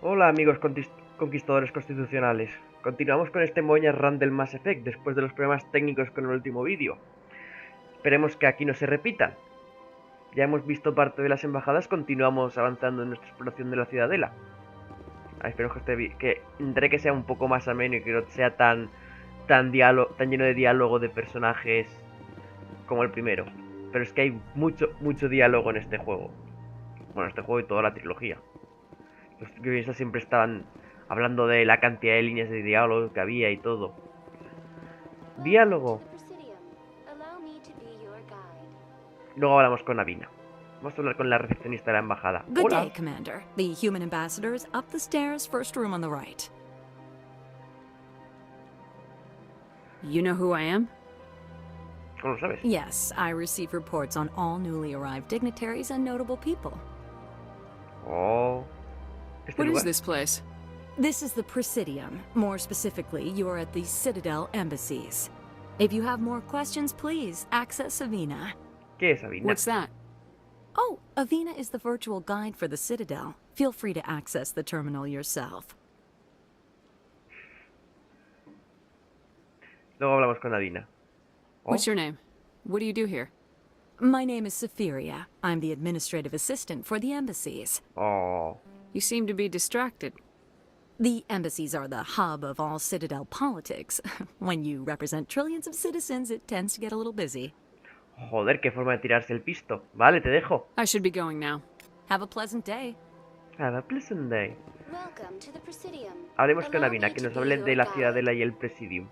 Hola amigos conquistadores constitucionales. Continuamos con este Moñas Run del Mass Effect después de los problemas técnicos con el último vídeo. Esperemos que aquí no se repitan. Ya hemos visto parte de las embajadas, continuamos avanzando en nuestra exploración de la ciudadela. Esperemos que intentaré que sea un poco más ameno y que no sea tan lleno de diálogo de personajes como el primero. Pero es que hay mucho diálogo en este juego. Bueno, este juego y toda la trilogía. Los guionistas siempre estaban hablando de la cantidad de líneas de diálogo que había y todo. Diálogo. Luego hablamos con Navina. Vamos a hablar con la recepcionista de la embajada. Good Hola. day, Commander. The human ambassador is up the stairs, first room on the right. You know who I am? ¿Cómo lo sabes? Yes, I receive reports on all newly arrived dignitaries and notable people. Oh. What is this place? This is the presidium. More specifically, you are at the Citadel embassies. If you have more questions, please access Avina. ¿Qué es Avina? What's that? Oh, Avina is the virtual guide for the Citadel. Feel free to access the terminal yourself. Luego hablamos con Navina. Oh. What's your name? What do you do here? My name is Safiria. I'm the administrative assistant for the embassies. Oh. You seem to be distracted. The embassies are the hub of all Citadel politics. When you represent trillions of citizens, it tends to get a little busy. Joder, qué forma de tirarse el pisto. Vale, te dejo. I should be going now. Have a pleasant day. Have a pleasant day. Welcome to the presidium. Hablemos con Allow Navina, me que to nos be hable your de la guide. ciudadela y el presidium.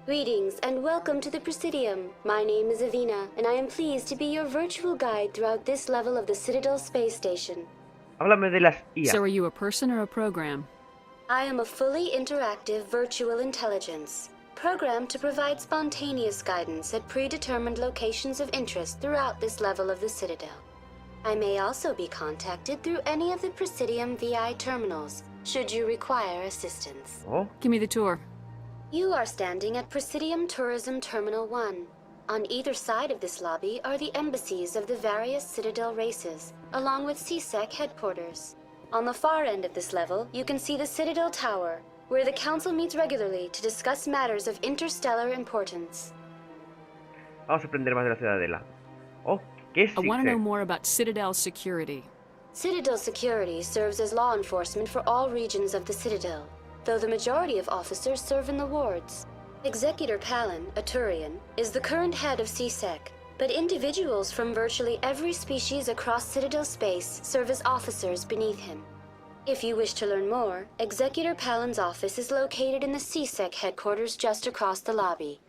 Greetings and welcome to the presidium. My name is Avina, and I am pleased to be your virtual guide throughout this level of the Citadel space station. Háblame de las IA. So are you a person or a program? I am a fully interactive virtual intelligence, programmed to provide spontaneous guidance at predetermined locations of interest throughout this level of the Citadel. I may also be contacted through any of the Presidium VI terminals, should you require assistance. Oh. Give me the tour. You are standing at Presidium Tourism Terminal 1. On either side of this lobby are the embassies of the various Citadel races, along with CSEC headquarters. On the far end of this level, you can see the Citadel Tower, where the Council meets regularly to discuss matters of interstellar importance. Vamos a aprender más de la ciudadela. Oh, ¿qué es I want to know CSEC? more about Citadel security. Citadel security serves as law enforcement for all regions of the Citadel, though the majority of officers serve in the wards. Executor Palin, a Turian, is the current head of CSEC, but individuals from virtually every species across Citadel space serve as officers beneath him. If you wish to learn more, Executor Palin's office is located in the CSEC headquarters just across the lobby.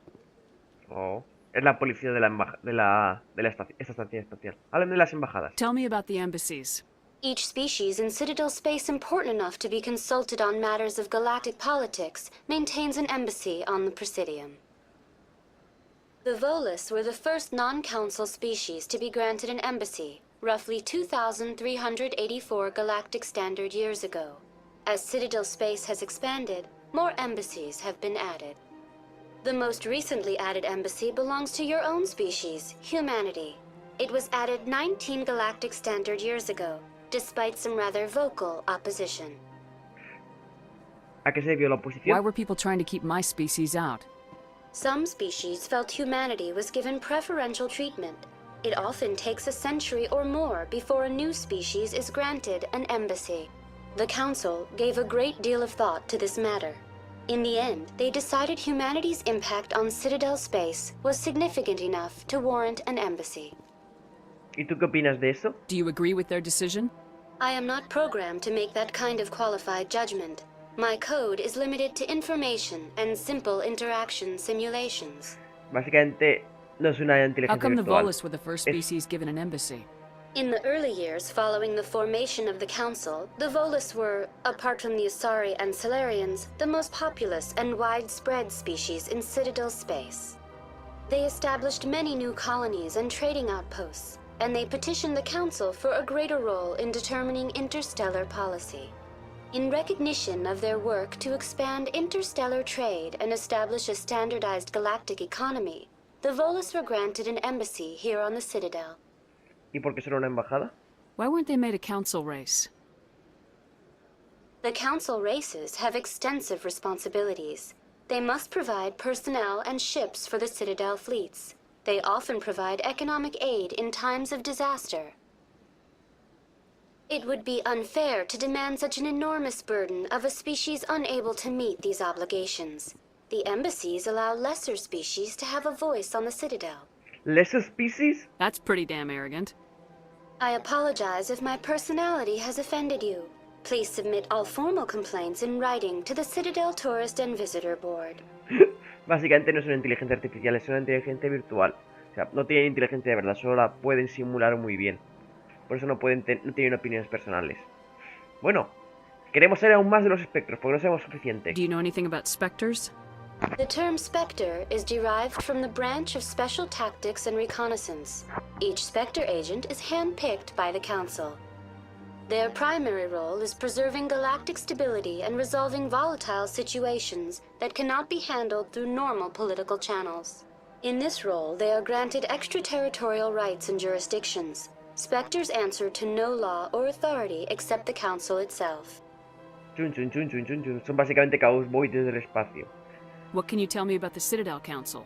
Oh. Es la policía de esta estación espacial. Háblame de las embajadas. Tell me about the embassies. Each species in Citadel space important enough to be consulted on matters of galactic politics maintains an embassy on the Presidium. The Volus were the first non-council species to be granted an embassy, roughly 2,384 galactic standard years ago. As Citadel space has expanded, more embassies have been added. The most recently added embassy belongs to your own species, humanity. It was added 19 galactic standard years ago, despite some rather vocal opposition. ¿A qué se debió la Why oposición? were people trying to keep my species out? Some species felt humanity was given preferential treatment. It often takes a century or more before a new species is granted an embassy. The Council gave a great deal of thought to this matter. In the end, they decided humanity's impact on Citadel space was significant enough to warrant an embassy. ¿Y tú qué opinas de eso? Do you agree with their decision? I am not programmed to make that kind of qualified judgment. My code is limited to information and simple interaction simulations. Básicamente, no es una How inteligencia come the virtual. Volus were the first species given an embassy? In the early years following the formation of the Council, the Volus were, apart from the Asari and Solarians, the most populous and widespread species in Citadel space. They established many new colonies and trading outposts, and they petitioned the Council for a greater role in determining interstellar policy. In recognition of their work to expand interstellar trade and establish a standardized galactic economy, the Volus were granted an embassy here on the Citadel. ¿Y por qué solo una embajada? Why weren't they made a council race? The Council races have extensive responsibilities. They must provide personnel and ships for the Citadel fleets. They often provide economic aid in times of disaster. It would be unfair to demand such an enormous burden of a species unable to meet these obligations. The embassies allow lesser species to have a voice on the Citadel. Lesser species? That's pretty damn arrogant. I apologize if my personality has offended you. Please submit all formal complaints in writing to the Citadel Tourist and Visitor Board. Básicamente no es una inteligencia artificial, es una inteligencia virtual. O sea, no tienen inteligencia de verdad, solo la pueden simular muy bien. Por eso no tienen opiniones personales. Bueno, queremos saber aún más de los espectros, porque no sabemos suficiente. Do you know anything about specters? The term Spectre is derived from the branch of Special Tactics and Reconnaissance. Each Spectre agent is handpicked by the Council. Their primary role is preserving galactic stability and resolving volatile situations that cannot be handled through normal political channels. In this role, they are granted extraterritorial rights and jurisdictions. Spectres answer to no law or authority except the Council itself. Chun, chun, chun, chun, chun, chun. Son básicamente cowboys del espacio. What can you tell me about the Citadel Council?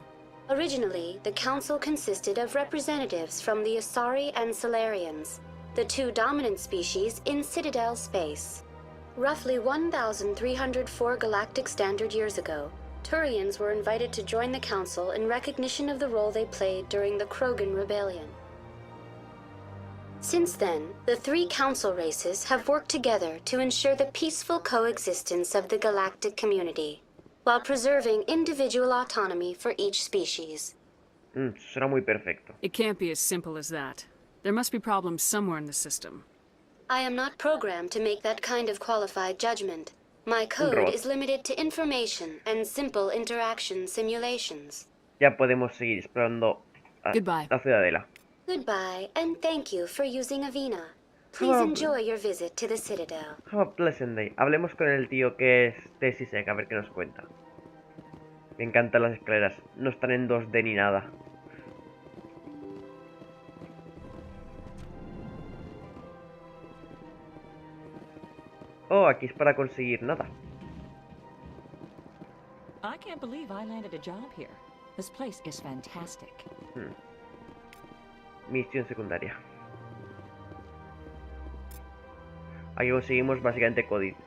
Originally, the Council consisted of representatives from the Asari and Solarians, the two dominant species in Citadel space. Roughly 1,304 galactic standard years ago, Turians were invited to join the Council in recognition of the role they played during the Krogan Rebellion. Since then, the three Council races have worked together to ensure the peaceful coexistence of the galactic community, while preserving individual autonomy for each species. Suena muy perfecto. It can't be as simple as that. There must be problems somewhere in the system. I am not programmed to make that kind of qualified judgment. My code is limited to information and simple interaction simulations. Ya podemos seguir explorando Goodbye. la ciudadela. Goodbye, and thank you for using Avina. Please enjoy your visit to the Citadel. Have a pleasant day. Hablemos con el tío que es de Sisek, a ver qué nos cuenta. Me encantan las escaleras. No están en 2D ni nada. Oh, aquí es para conseguir nada. I can't believe I landed a job here. This place is fantastic. Misión secundaria. Aquí conseguimos básicamente códice.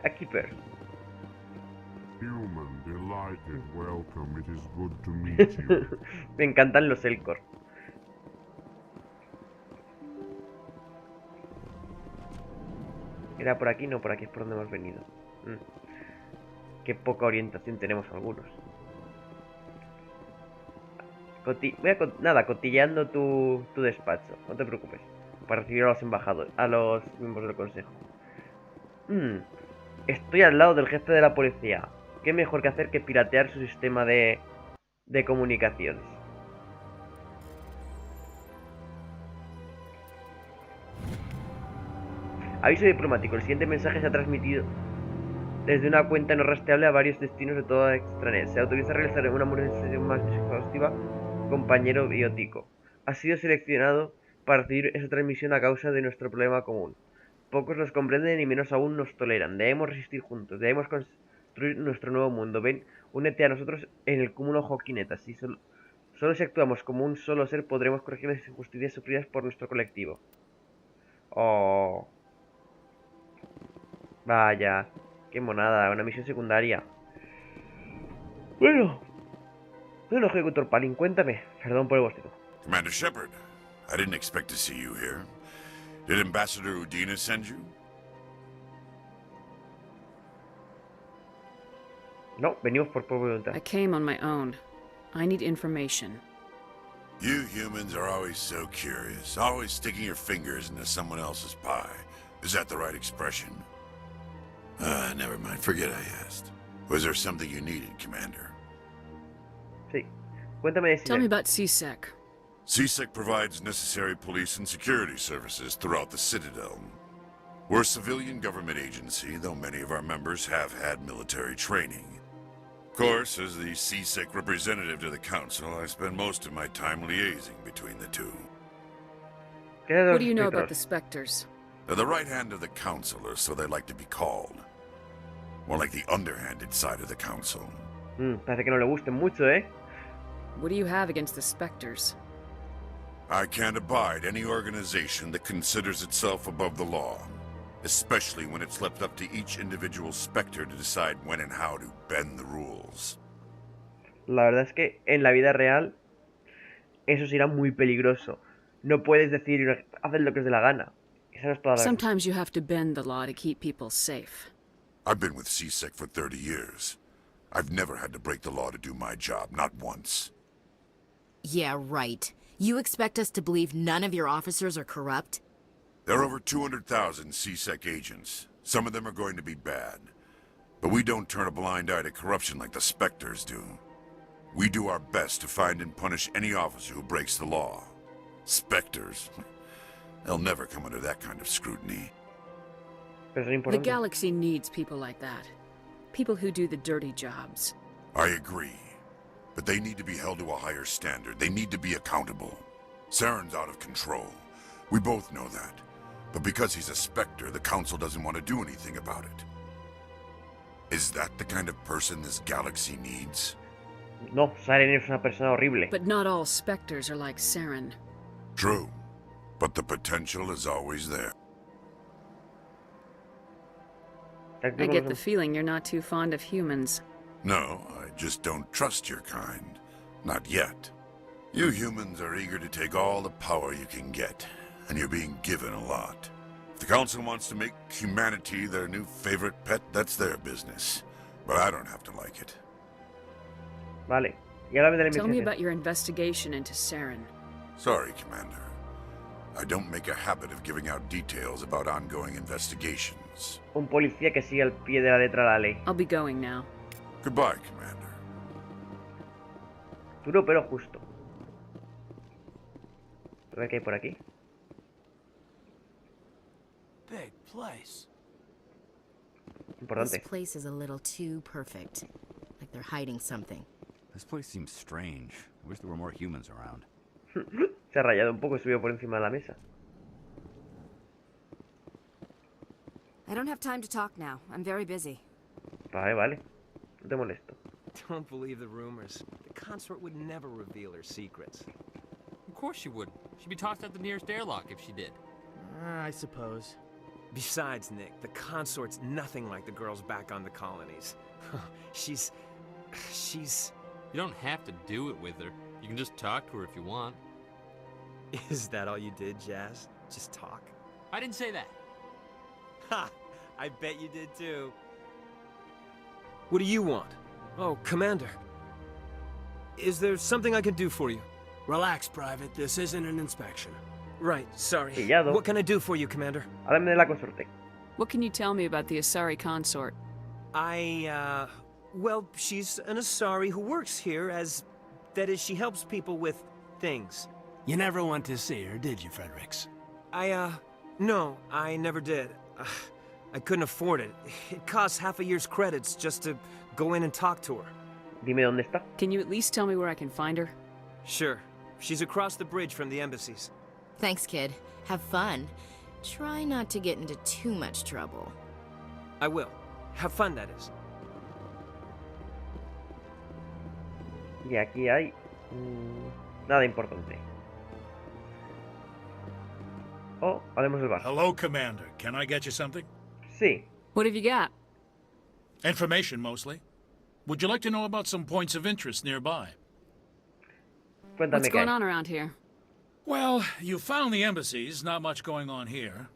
A keeper. Human, delighted, welcome. It is good to meet you. Me encantan los Elcor. ¿Era por aquí? No, por aquí es por donde hemos venido. Qué poca orientación tenemos algunos. Nada, cotilleando tu despacho. No te preocupes. Para recibir a los embajadores, a los miembros del consejo. Estoy al lado del jefe de la policía. ¿Qué mejor que hacer que piratear su sistema de comunicaciones? Aviso diplomático. El siguiente mensaje se ha transmitido desde una cuenta no rastreable a varios destinos de toda extranet. Se autoriza a realizar una monitorización más exhaustiva. Compañero biótico. Ha sido seleccionado para recibir esa transmisión a causa de nuestro problema común. Pocos nos comprenden y menos aún nos toleran. Debemos resistir juntos. Debemos construir nuestro nuevo mundo. Ven, únete a nosotros en el cúmulo Jokineta. Solo si actuamos como un solo ser podremos corregir las injusticias sufridas por nuestro colectivo. Oh. Vaya. Qué monada. Una misión secundaria. Bueno, ejecutor Palin, cuéntame. Perdón por el bostezo. Commander Shepard, I didn't expect to see you here. Did Ambassador Udina send you? No, venimos por voluntad. I came on my own. I need information. You humans are always so curious, always sticking your fingers into someone else's pie. Is that the right expression? Never mind, forget I asked. Was there something you needed, Commander? Sí. Cuéntame de Tell me Sisek. about CSEC. CSEC provides necessary police and security services throughout the Citadel. We're a civilian government agency, though many of our members have had military training. Of course, as the CSEC representative to the Council, I spend most of my time liaising between the two. ¿Qué de los What do you know about espectros? the Spectres? They're the right hand of the council, or so they like to be called. More like the underhanded side of the council. Parece que no le gusten mucho, ¿eh? What do you have against the Spectres? I can't abide any organization that considers itself above the law, especially when it's left up to each individual Spectre to decide when and how to bend the rules. La verdad es que en la vida real eso será muy peligroso. No puedes decir, haz lo que os dé la gana. Esa no es toda la verdad. Sometimes you have to bend the law to keep people safe. I've been with CSEC for 30 years. I've never had to break the law to do my job, not once. Yeah, right. You expect us to believe none of your officers are corrupt? There are over 200,000 CSEC agents. Some of them are going to be bad. But we don't turn a blind eye to corruption like the Spectres do. We do our best to find and punish any officer who breaks the law. Spectres? They'll never come under that kind of scrutiny. Pero es The importante. galaxy needs people like that. People who do the dirty jobs. I agree. But they need to be held to a higher standard. They need to be accountable. Saren's out of control. We both know that. But because he's a Spectre, the Council doesn't want to do anything about it. Is that the kind of person this galaxy needs? No, Saren es una persona horrible. But not all Spectres are like Saren. True. But the potential is always there. I get the feeling you're not too fond of humans. No, I just don't trust your kind. Not yet. You humans are eager to take all the power you can get, and you're being given a lot. If the Council wants to make humanity their new favorite pet, that's their business. But I don't have to like it. Vale. Y ahora me da la Tell me investigación. about your investigation into Saren. Sorry, Commander. I don't make a habit of giving out details about ongoing investigations. Un policía que sigue al pie de la letra de la ley. I'll be going now. Goodbye, Commander. Duro pero justo. A ver qué hay por aquí. Big place. This Importante. place is a little too perfect. Like they're hiding something. This place seems strange. I wish there were more humans around. Se ha rayado un poco y subió por encima de la mesa. I don't have time to talk now. I'm very busy. Vale, vale. No te molesto. Don't believe the rumors. The consort would never reveal her secrets. Of course she would. She'd be tossed at the nearest airlock if she did. I suppose. Besides, Nick, the consort's nothing like the girls back on the colonies. she's... You don't have to do it with her. You can just talk to her if you want. Is that all you did, Jazz? Just talk? I didn't say that. Ha! I bet you did too. What do you want? Oh, Commander. Is there something I can do for you? Relax, Private. This isn't an inspection. Right, sorry. Pillado. What can I do for you, Commander? Háblame de la consorte. What can you tell me about the Asari consort? Well, she's an Asari who works here as... That is, she helps people with things. You never went to see her, did you, Fredericks? No, I never did. I couldn't afford it. It costs half a year's credits just to go in and talk to her. Dime dónde está. Can you at least tell me where I can find her? Sure. She's across the bridge from the embassies. Thanks, kid. Have fun. Try not to get into too much trouble. I will. Have fun, that is. Y aquí hay... nada importante. Oh, hablemos del bar. Hello, Commander. Can I get you something? Sí. What have you got? Information, mostly. Would you like to know about some points of interest nearby? Cuéntame What's qué going hay. on around here? Well, you found the embassies. Not much going on here.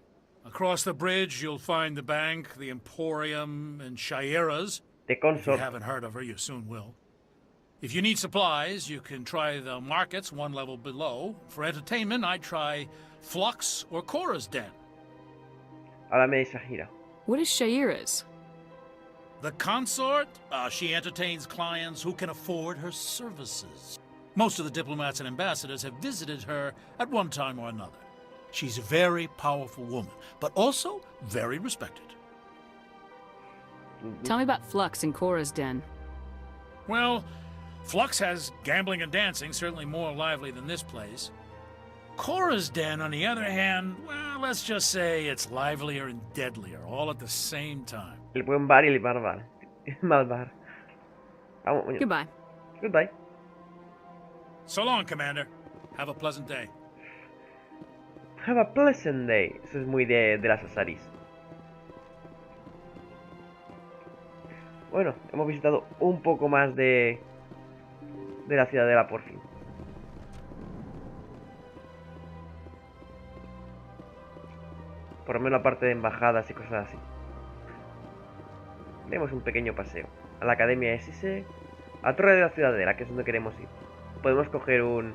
Across the bridge, you'll find the bank, the Emporium, and Shaira's. De If you consort. haven't heard of her, you soon will. If you need supplies, you can try the markets one level below. For entertainment, I'd try Flux or Cora's Den. Háblame de Shahira. What is Shaira's? The consort, she entertains clients who can afford her services. Most of the diplomats and ambassadors have visited her at one time or another. She's a very powerful woman, but also very respected. Tell me about Flux and Cora's Den. Well, Flux has gambling and dancing, certainly more lively than this place. Cora's Den, on the other hand, well, let's just say it's livelier and deadlier all at the same time. El buen bar y el mal bar. Vamos, coño. Goodbye. Goodbye. So long, Commander. Have a pleasant day. Have a pleasant day. Eso es muy de las Asaris. Bueno, hemos visitado un poco más de la ciudadela por fin. Por lo menos la parte de embajadas y cosas así. Demos un pequeño paseo. A la Academia SS. A la Torre de la Ciudadela, que es donde queremos ir. Podemos coger un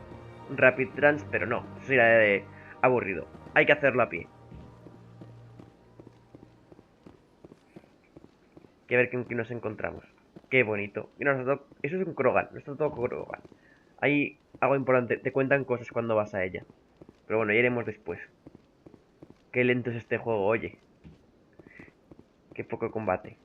Rapid Trans, pero no. Eso sería aburrido. Hay que hacerlo a pie. Que ver con quién nos encontramos. Qué bonito. Mira, eso es un Krogan. No está todo Krogan. Hay algo importante. Te cuentan cosas cuando vas a ella. Pero bueno, ya iremos después. Qué lento es este juego, oye. Qué poco combate.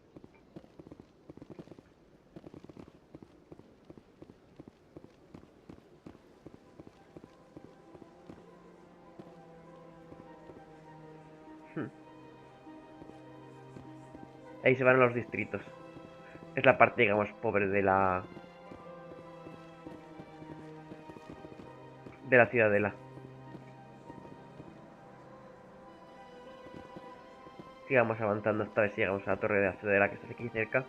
Ahí se van los distritos. Es la parte, digamos, pobre de la ciudadela. Sigamos avanzando esta vez, llegamos a la Torre de la Ciudadela, que está aquí cerca.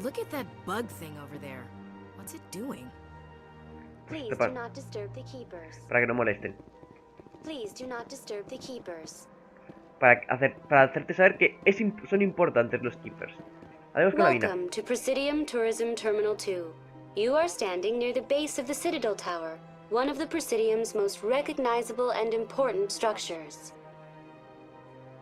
Look at that bug thing over there. What's it doing? Please do not disturb the keepers. Para que no molesten. Please do not disturb the keepers. Para hacerte saber que son importantes los keepers. Adiós con la vina. Welcome to Presidium Tourism Terminal 2. You are standing near the base of the Citadel Tower, one of the Presidium's most recognizable and important structures.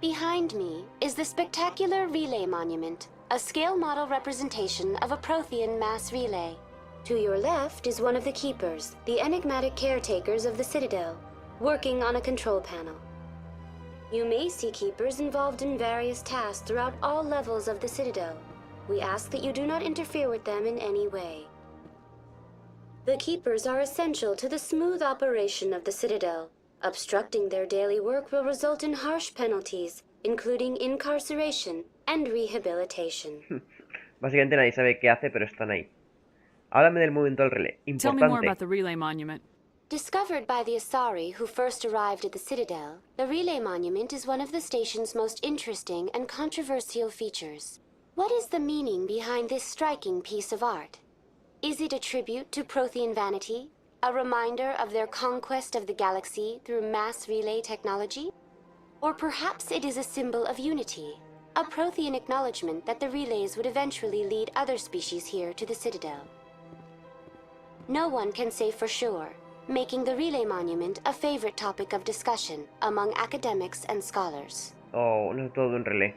Behind me is the spectacular Relay Monument, a scale model representation of a Prothean mass relay. To your left is one of the keepers, the enigmatic caretakers of the Citadel, working on a control panel. You may see keepers involved in various tasks throughout all levels of the Citadel. We ask that you do not interfere with them in any way. The keepers are essential to the smooth operation of the Citadel. Obstructing their daily work will result in harsh penalties, including incarceration and rehabilitation. Básicamente nadie sabe qué hace, pero están ahí. Háblame del movimiento del relé. Importante. Tell me more about the relay monument. Discovered by the Asari who first arrived at the Citadel, the Relay Monument is one of the station's most interesting and controversial features. What is the meaning behind this striking piece of art? Is it a tribute to Prothean vanity? A reminder of their conquest of the galaxy through mass relay technology? Or perhaps it is a symbol of unity, a Prothean acknowledgement that the relays would eventually lead other species here to the Citadel. No one can say for sure, making the Relay Monument a favorite topic of discussion among academics and scholars. Oh, no es todo un relé.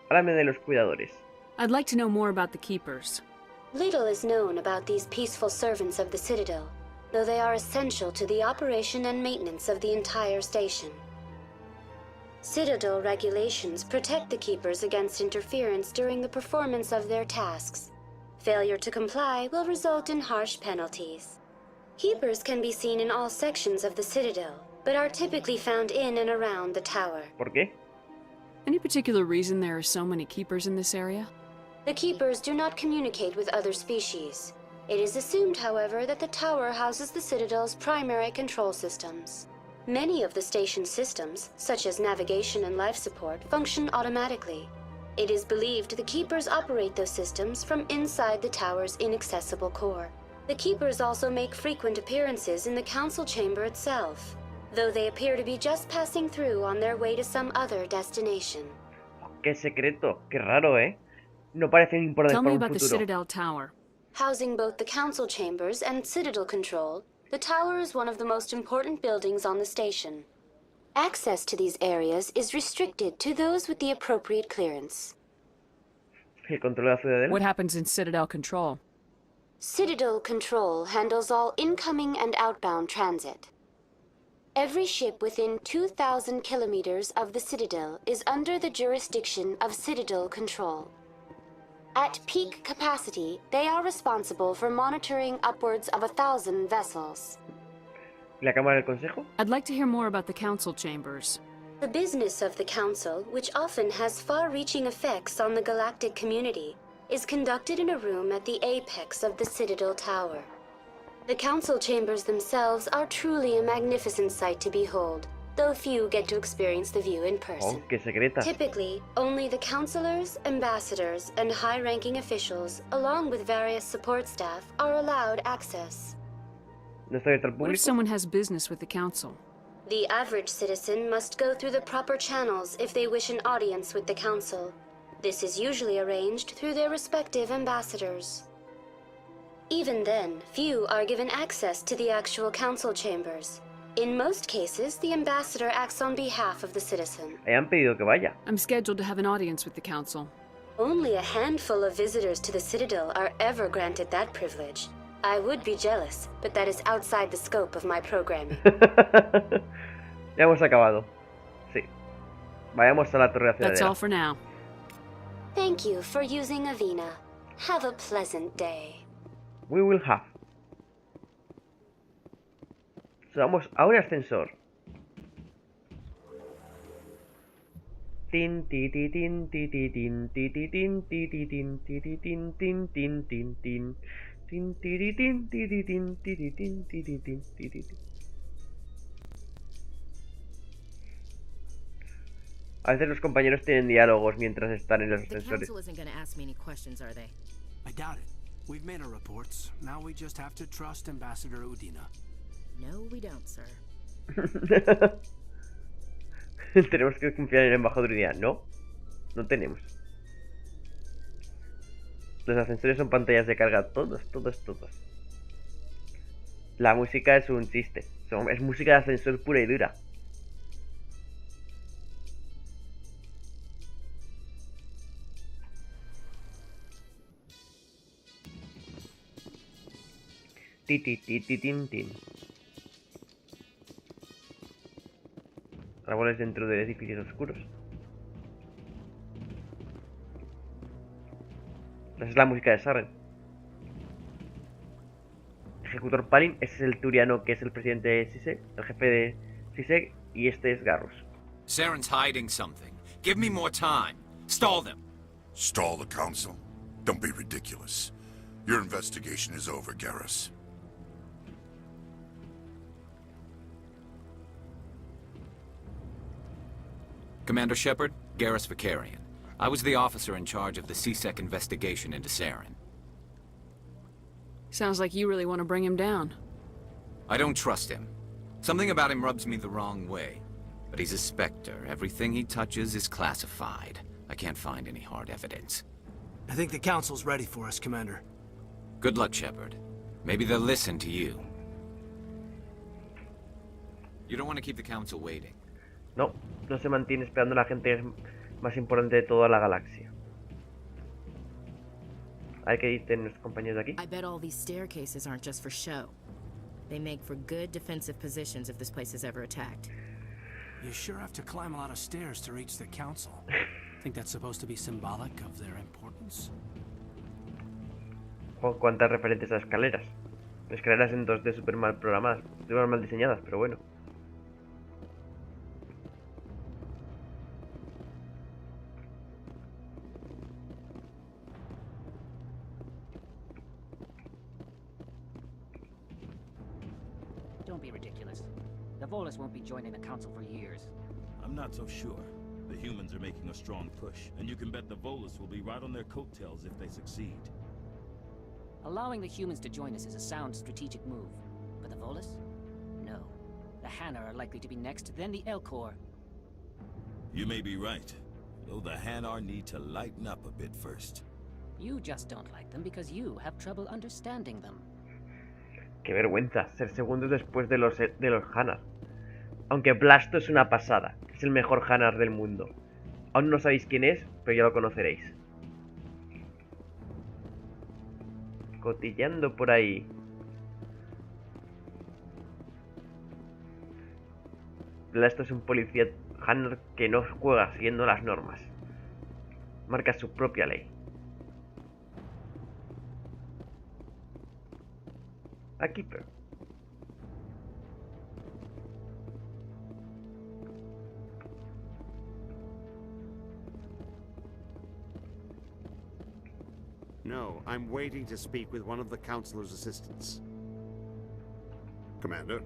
Háblame de los cuidadores. I'd like to know more about the keepers. Little is known about these peaceful servants of the Citadel, though they are essential to the operation and maintenance of the entire station. Citadel regulations protect the keepers against interference during the performance of their tasks. Failure to comply will result in harsh penalties. Keepers can be seen in all sections of the Citadel, but are typically found in and around the tower. ¿Por qué? Any particular reason there are so many keepers in this area? The keepers do not communicate with other species. It is assumed, however, that the tower houses the Citadel's primary control systems. Many of the station's systems, such as navigation and life support, function automatically. It is believed the keepers operate those systems from inside the tower's inaccessible core. The keepers also make frequent appearances in the council chamber itself, though they appear to be just passing through on their way to some other destination. Qué secreto, qué raro, ¿eh? No parecen importantes Tell me para un about the futuro. Citadel Tower. Housing both the council chambers and Citadel control, the tower is one of the most important buildings on the station. Access to these areas is restricted to those with the appropriate clearance. El control de la ciudadela. What happens in Citadel Control? Citadel Control handles all incoming and outbound transit. Every ship within 2,000 kilometers of the Citadel is under the jurisdiction of Citadel Control. At peak capacity, they are responsible for monitoring upwards of 1,000 vessels. ¿La Cámara del Consejo? I'd like to hear more about the council chambers. The business of the Council, which often has far-reaching effects on the galactic community, is conducted in a room at the apex of the Citadel Tower. The Council chambers themselves are truly a magnificent sight to behold, though few get to experience the view in person. Oh, qué secreta. Typically, only the councilors, ambassadors, and high-ranking officials, along with various support staff, are allowed access. ¿No está abierto al What if público? someone has business with the council? The average citizen must go through the proper channels if they wish an audience with the Council. This is usually arranged through their respective ambassadors. Even then, few are given access to the actual Council chambers. In most cases, the ambassador acts on behalf of the citizen. Hayan pedido que vaya. I'm scheduled to have an audience with the council. Only a handful of visitors to the Citadel are ever granted that privilege. I would be jealous, but that is outside the scope of my programming. Ya hemos acabado. Sí. Vayamos a la torre That's all aceleradora. for now. Thank you for using Avina. Have a pleasant day. We will have. So, vamos a un ascensor. Tin ti ti tin ti ti tin ti ti tin ti ti tin ti ti tin tin tin tin tin tin ti ti tin ti ti tin ti ti tin ti ti tin ti ti tin. A veces los compañeros tienen diálogos mientras están en los The ascensores. council isn't gonna ask me any questions, are they? I doubt it. We've made our reports. Now we just have to trust Ambassador Udina. No, we don't, sir. Tenemos que confiar en el embajador hoy día. No, no tenemos. Los ascensores son pantallas de carga, todos. La música es un chiste. Es música de ascensor pura y dura. Ti ti ti ti tin tin. Árboles dentro de edificios oscuros. Esa es la música de Saren. Ejecutor Palin, ese es el Turiano que es el presidente de CISEC, el jefe de CISEC, y este es Garrus. Saren's hiding something. Give me more time. Stall them. Stall the council? Don't be ridiculous. Your investigation is over, Garrus. Commander Shepard, Garrus Vicarian. I was the officer in charge of the CSEC investigation into Saren. Sounds like you really want to bring him down. I don't trust him. Something about him rubs me the wrong way. But he's a Spectre. Everything he touches is classified. I can't find any hard evidence. I think the council's ready for us, Commander. Good luck, Shepard. Maybe they'll listen to you. You don't want to keep the council waiting. No, no se mantiene esperando a la gente más importante de toda la galaxia. A ver qué dicen nuestros compañeros de aquí. I bet all these staircases aren't just for show. They make for good defensive positions if this place is ever attacked. You sure have to climb a lot of stairs to reach the council. Think that's supposed to be symbolic of their importance? Oh, cuántas referentes a escaleras. Escaleras en 2D super mal programadas, super mal diseñadas, pero bueno. Don't be ridiculous. The Volus won't be joining the council for years. I'm not so sure. The humans are making a strong push, and you can bet the Volus will be right on their coattails if they succeed. Allowing the humans to join us is a sound strategic move. But the Volus? No. The Hanar are likely to be next, then the Elcor. You may be right, though the Hanar need to lighten up a bit first. You just don't like them because you have trouble understanding them. Qué vergüenza, ser segundos después de los Hanar. Aunque Blasto es una pasada, es el mejor Hanar del mundo. Aún no sabéis quién es, pero ya lo conoceréis. Cotilleando por ahí. Blasto es un policía Hanar que no juega siguiendo las normas. Marca su propia ley. Aquí, pero... No, I'm waiting to speak with one of the Councilor's assistants. Commander?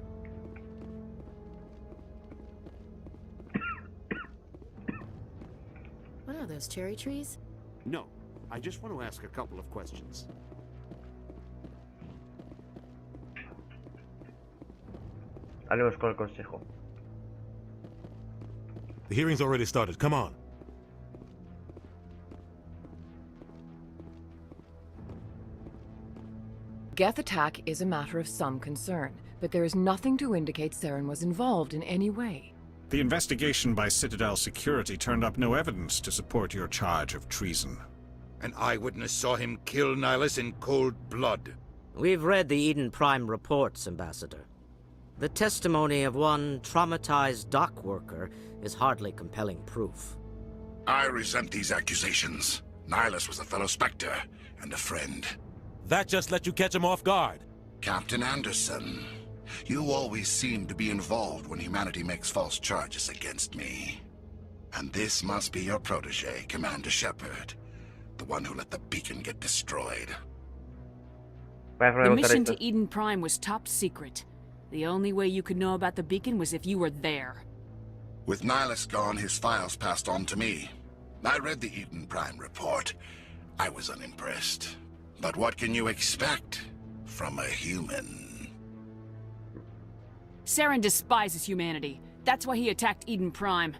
What are those, cherry trees? No, I just want to ask a couple of questions. Hablemos con el consejo. The hearing's already started. Come on. Geth attack is a matter of some concern, but there is nothing to indicate Saren was involved in any way. The investigation by Citadel Security turned up no evidence to support your charge of treason. An eyewitness saw him kill Nihilus in cold blood. We've read the Eden Prime reports, Ambassador. The testimony of one traumatized dock worker is hardly compelling proof. I resent these accusations. Nihilus was a fellow Spectre and a friend. That just let you catch him off guard. Captain Anderson, you always seem to be involved when humanity makes false charges against me. And this must be your protege, Commander Shepard. The one who let the beacon get destroyed. The mission to Eden Prime was top secret. The only way you could know about the beacon was if you were there. With Nihilus gone, his files passed on to me. I read the Eden Prime report. I was unimpressed. But what can you expect from a human? Saren despises humanity. That's why he attacked Eden Prime.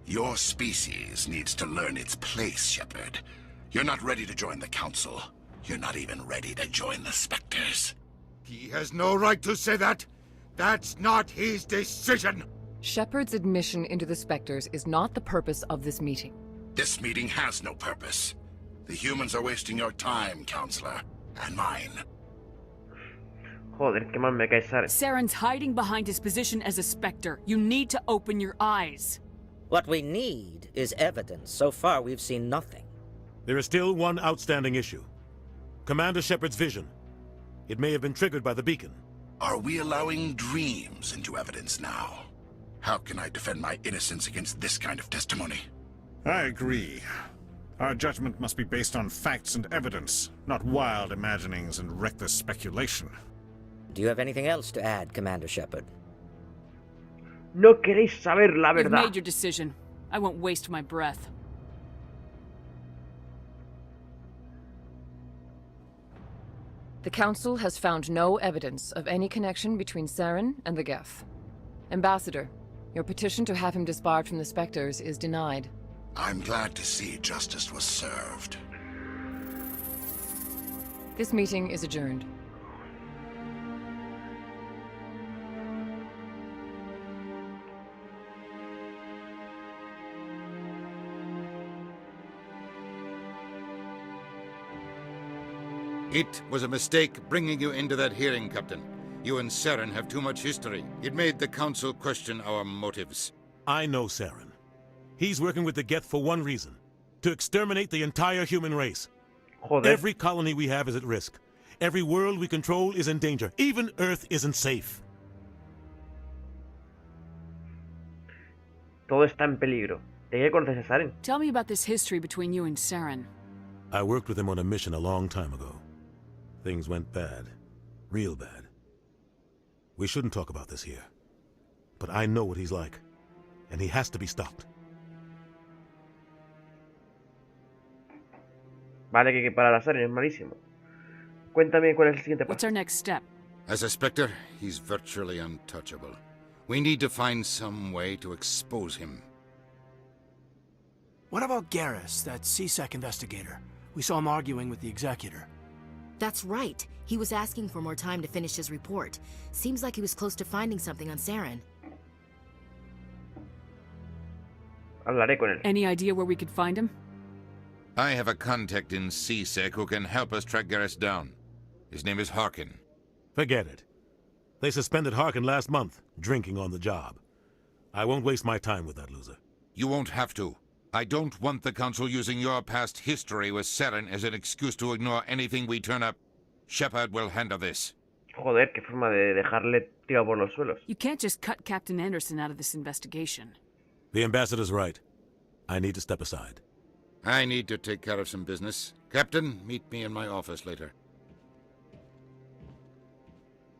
Your species needs to learn its place, Shepard. You're not ready to join the Council. You're not even ready to join the Spectres. He has no right to say that. That's not his decision. Shepard's admission into the Spectres is not the purpose of this meeting. This meeting has no purpose. The humans are wasting your time, Counselor, and mine. Joder, qué mal me cae Saren. Saren's hiding behind his position as a Spectre. You need to open your eyes. What we need is evidence. So far, we've seen nothing. There is still one outstanding issue. Commander Shepard's vision. It may have been triggered by the beacon. Are we allowing dreams into evidence now? How can I defend my innocence against this kind of testimony? I agree. Our judgment must be based on facts and evidence, not wild imaginings and reckless speculation. Do you have anything else to add, Commander Shepard? No queréis saber la You've verdad. made your decision. I won't waste my breath. The Council has found no evidence of any connection between Saren and the Geth. Ambassador, your petition to have him disbarred from the Spectres is denied. I'm glad to see justice was served. This meeting is adjourned. It was a mistake bringing you into that hearing, Captain. You and Saren have too much history. It made the Council question our motives. I know Saren. He's working with the Geth for one reason. To exterminate the entire human race. Joder. Every colony we have is at risk. Every world we control is in danger. Even Earth isn't safe. Todo está en peligro. ¿De qué conoces a Saren? Tell me about this history between you and Saren. I worked with him on a mission a long time ago. Things went bad. Real bad. We shouldn't talk about this here. But I know what he's like. And he has to be stopped. Vale, que hay que parar a Saren, es malísimo. Cuéntame cuál es el siguiente paso. What's our next step? As a Spectre, he's virtually untouchable. We need to find some way to expose him. What about Garrus, that CSEC investigator? We saw him arguing with the Executor. That's right. He was asking for more time to finish his report. Seems like he was close to finding something on Saren. Hablaré con él. Any idea where we could find him? I have a contact in CSEC who can help us track Garrus down. His name is Harkin. Forget it. They suspended Harkin last month, drinking on the job. I won't waste my time with that loser. You won't have to. I don't want the Council using your past history with Saren as an excuse to ignore anything we turn up. Shepard will handle this. Joder, qué forma de dejarle tirado por los suelos. You can't just cut Captain Anderson out of this investigation. The ambassador's right. I need to step aside. I need to take care of some business. Captain, meet me in my office later.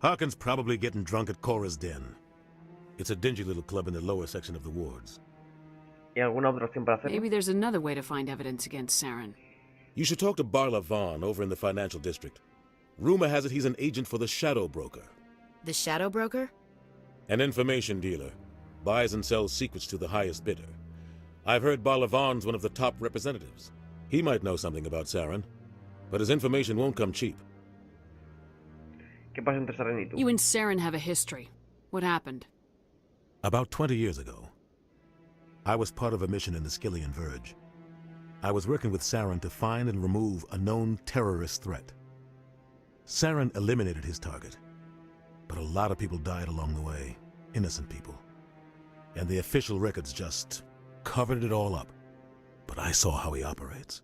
Harkin's probably getting drunk at Cora's Den. It's a dingy little club in the lower section of the wards. ¿Y alguna otra opción para hacerlo? Maybe there's another way to find evidence against Saren. You should talk to Barla Vaughn over in the financial district. Rumor has it he's an agent for the Shadow Broker. The Shadow Broker? An information dealer. Buys and sells secrets to the highest bidder. I've heard Barla Vaughn's one of the top representatives. He might know something about Saren, but his information won't come cheap. ¿Qué pasa entre Saren y tú? You and Saren have a history. What happened? About 20 years ago, I was part of a mission in the Skillian Verge. I was working with Saren to find and remove a known terrorist threat. Saren eliminated his target, but a lot of people died along the way, innocent people. And the official records just covered it all up. But I saw how he operates.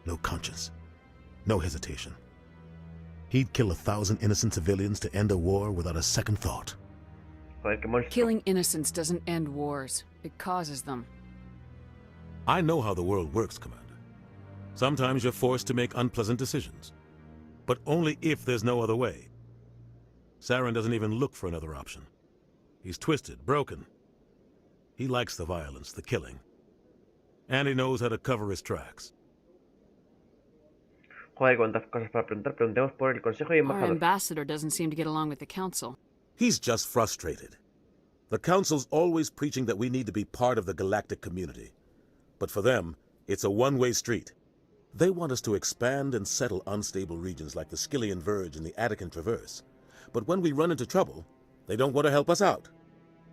No conscience, no hesitation. He'd kill 1,000 innocent civilians to end a war without a second thought. Killing innocents doesn't end wars. It causes them. I know how the world works, Commander. Sometimes you're forced to make unpleasant decisions. But only if there's no other way. Saren doesn't even look for another option. He's twisted, broken. He likes the violence, the killing. And he knows how to cover his tracks. Joder, cuántas cosas para preguntar. Preguntemos por el Consejo y Our Embajador. ambassador doesn't seem to get along with the Council. He's just frustrated. The Council's always preaching that we need to be part of the galactic community. But for them, it's a one-way street. They want us to expand and settle unstable regions like the Skillian Verge and the Attican Traverse. But when we run into trouble, they don't want to help us out.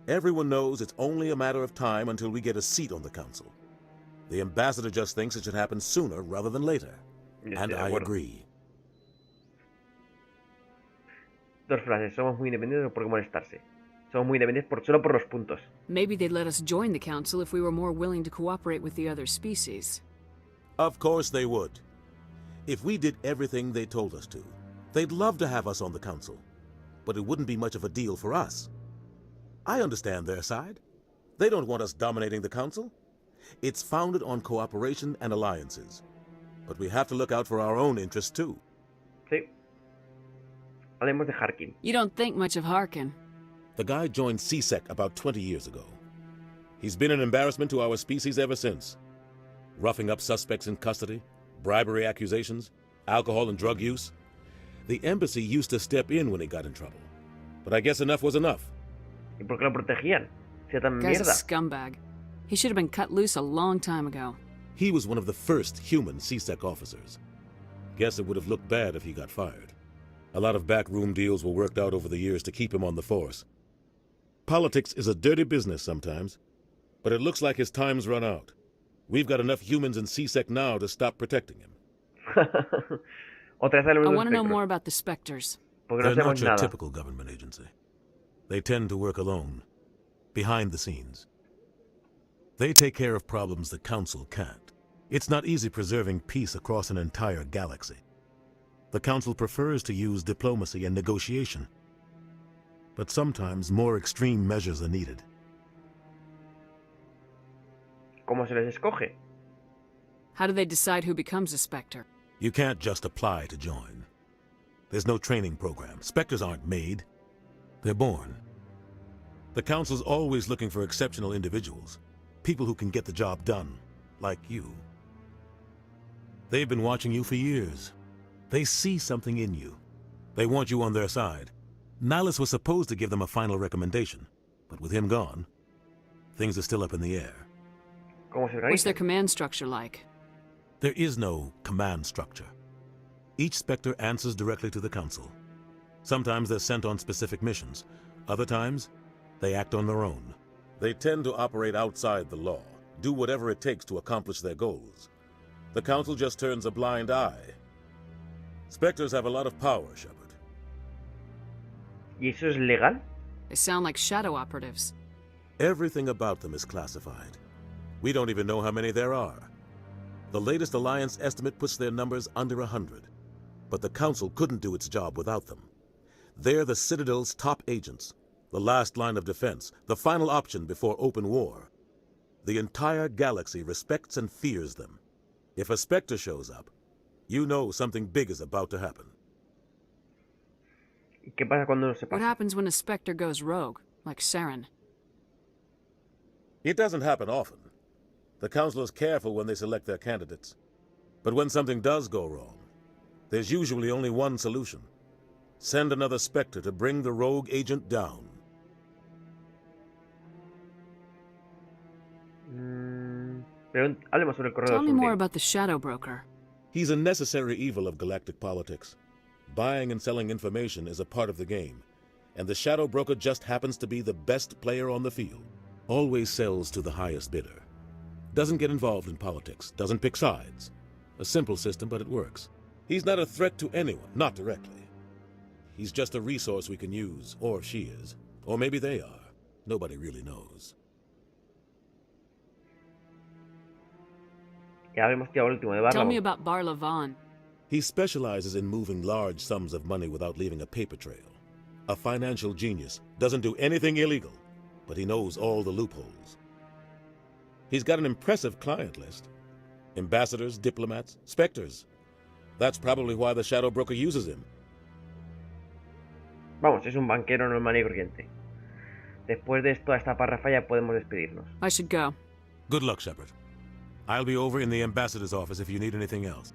Everyone knows it's only a matter of time until we get a seat on the Council. The ambassador just thinks it should happen sooner rather than later. And I agree. Dos frases. Somos muy independientes por qué molestarse. Somos muy independientes solo por los puntos. Maybe they'd let us join the Council if we were more willing to cooperate with the other species. Of course they would. If we did everything they told us to, they'd love to have us on the Council. But it wouldn't be much of a deal for us. I understand their side. They don't want us dominating the Council. It's founded on cooperation and alliances. But we have to look out for our own interests too. Sí. Hablemos de Harkin. You don't think much of Harkin. The guy joined CSEC about 20 years ago. He's been an embarrassment to our species ever since. Roughing up suspects in custody, bribery accusations, alcohol and drug use. The embassy used to step in when he got in trouble. But I guess enough was enough. ¿Y por qué lo protegían? Si era tan Guy's a mierda. scumbag. He should have been cut loose a long time ago. He was one of the first human CSEC officers. Guess it would have looked bad if he got fired. A lot of backroom deals were worked out over the years to keep him on the force. Politics is a dirty business sometimes, but it looks like his time's run out. We've got enough humans in CSEC now to stop protecting him. I want to know more about the Spectres. They're not your typical government agency. They tend to work alone, behind the scenes. They take care of problems the Council can't. It's not easy preserving peace across an entire galaxy. The Council prefers to use diplomacy and negotiation. But sometimes more extreme measures are needed. ¿Cómo se les escoge? How do they decide who becomes a Spectre? You can't just apply to join. There's no training program. Spectres aren't made. They're born. The Council's always looking for exceptional individuals. People who can get the job done, like you. They've been watching you for years. They see something in you. They want you on their side. Nihilus was supposed to give them a final recommendation, but with him gone, things are still up in the air. What's their command structure like? There is no command structure. Each Spectre answers directly to the Council. Sometimes they're sent on specific missions. Other times, they act on their own. They tend to operate outside the law, do whatever it takes to accomplish their goals. The Council just turns a blind eye. Spectres have a lot of power, Shepard. ¿Y eso es legal? They sound like shadow operatives. Everything about them is classified. We don't even know how many there are. The latest Alliance estimate puts their numbers under 100. but the Council couldn't do its job without them. They're the Citadel's top agents, the last line of defense, the final option before open war. The entire galaxy respects and fears them. If a Spectre shows up, you know something big is about to happen. ¿Qué pasa cuando no se pasa? What happens when a Spectre goes rogue, like Saren? It doesn't happen often. The Council is careful when they select their candidates. But when something does go wrong, there's usually only one solution. Send another Spectre to bring the rogue agent down. Pero hablemos sobre el corredor. Tell me more about the Shadow Broker. He's a necessary evil of galactic politics. Buying and selling information is a part of the game, and the Shadow Broker just happens to be the best player on the field. Always sells to the highest bidder. Doesn't get involved in politics, doesn't pick sides. A simple system, but it works. He's not a threat to anyone, not directly. He's just a resource we can use, or she is. Or maybe they are. Nobody really knows. Ya habíamos tirado el último de Barla. Tell me about Barla Vaughn. He specializes in moving large sums of money without leaving a paper trail. A financial genius, doesn't do anything illegal, but he knows all the loopholes. He's got an impressive client list. Ambassadors, diplomats, Spectres. That's probably why the Shadow Broker uses him. Vamos, es un banquero normal y corriente. Después de toda esta parrafa ya podemos despedirnos. I should go. Good luck, Shepard. I'll be over in the ambassador's office if you need anything else.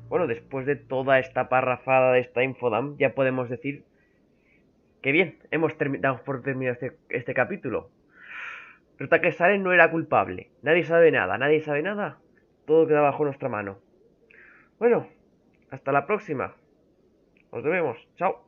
Bueno, después de toda esta parrafada de esta infodump, ya podemos decir que bien, damos por terminado este capítulo. Resulta que Saren no era culpable. Nadie sabe nada. Todo queda bajo nuestra mano. Bueno, hasta la próxima. Nos vemos. Chao.